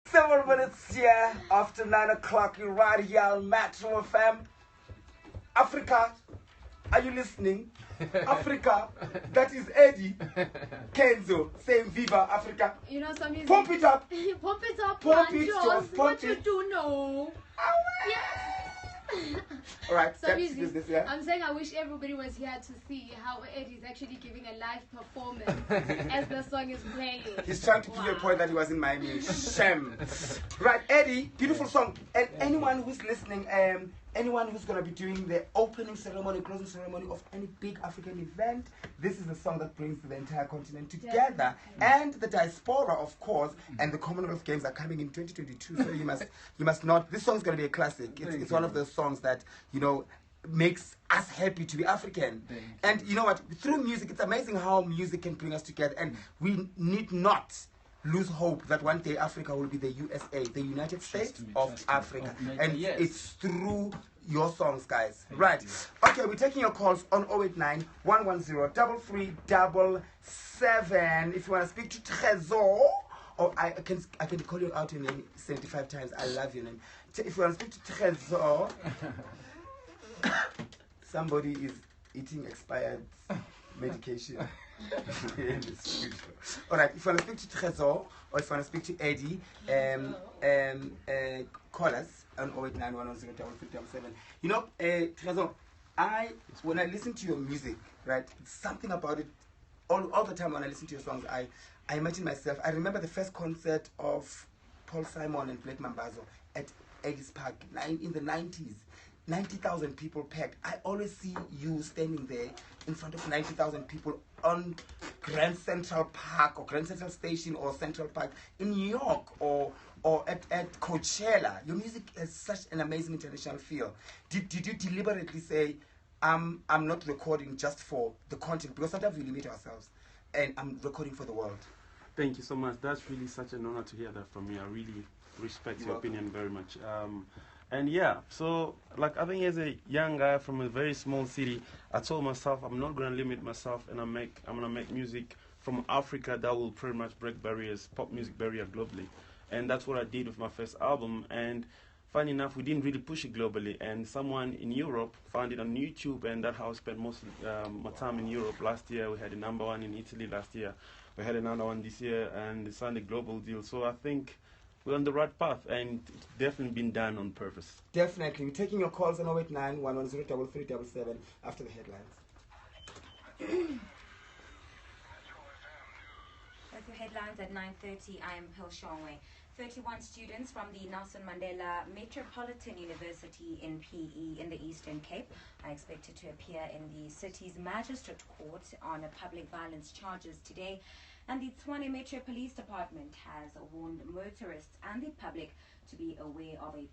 7 minutes here after 9 o'clock. You're right here on Metro FM. Africa, are you listening? Africa, that is Eddie Kenzo saying Viva Africa. You know some music. Pump it up. Pump it up, Pump it, Panchos. just pump What you it. do know? Yes. Alright, So that's music. business, yeah? I'm saying I wish everybody was here to see how Eddie's actually giving a live performance as the song is playing. He's trying to give you a point that he was in Miami. Shame. Right, Eddie, beautiful song. And anyone who's listening, anyone who's going to be doing the opening ceremony, closing ceremony of any big African event, this is a song that brings the entire continent together. And the diaspora, of course, and the Commonwealth Games are coming in 2022. So you must not, this song's going to be a classic. It's one of those songs that, you know, makes us happy to be African. And you know what, through music, it's amazing how music can bring us together. And we need not lose hope that one day Africa will be the USA, the United States of Africa. And it's through your songs, guys. Right. Okay, we're taking your calls on 089 110 3377. If you want to speak to Trezor, or I can call you out your name 75 times. I love your name. If you want to speak to Trezor, somebody is eating expired medication. In the studio. All right, if you want to speak to Trezor or if you want to speak to Eddie, call us on 089 110 3377. You know, Trezor, when I listen to your music, right, it's something about it. All the time when I listen to your songs, I imagine myself. I remember the first concert of Paul Simon and Blake Mambazo at Eddie's Park in the 90s. 90,000 people packed. I always see you standing there in front of 90,000 people on Grand Central Park or Grand Central Station or Central Park in New York or at Coachella. Your music has such an amazing international feel. Did you deliberately say, I'm not recording just for the content? Because sometimes we limit ourselves, and I'm recording for the world. Thank you so much. That's really such an honor to hear that from you. I really respect your opinion very much. And yeah, so like I think as a young guy from a very small city, I told myself I'm not gonna limit myself, and I'm gonna make music from Africa that will pretty much break barriers, pop music barrier globally. And that's what I did with my first album. And funny enough, we didn't really push it globally, and someone in Europe found it on YouTube, and that's how I spent most of my time in Europe. Last year we had a #1 in Italy. Last year we had another one this year, and it signed a global deal. So I think we're on the right path, and it's definitely been done on purpose. Definitely. We're taking your calls on 089 110 3377 after the headlines. With your headlines at 9:30, I am Pearl Shongwe. 31 students from the Nelson Mandela Metropolitan University in PE in the Eastern Cape are expected to appear in the city's magistrate court on public violence charges today. And the Tshwane Metro Police Department has warned motorists and the public to be aware of a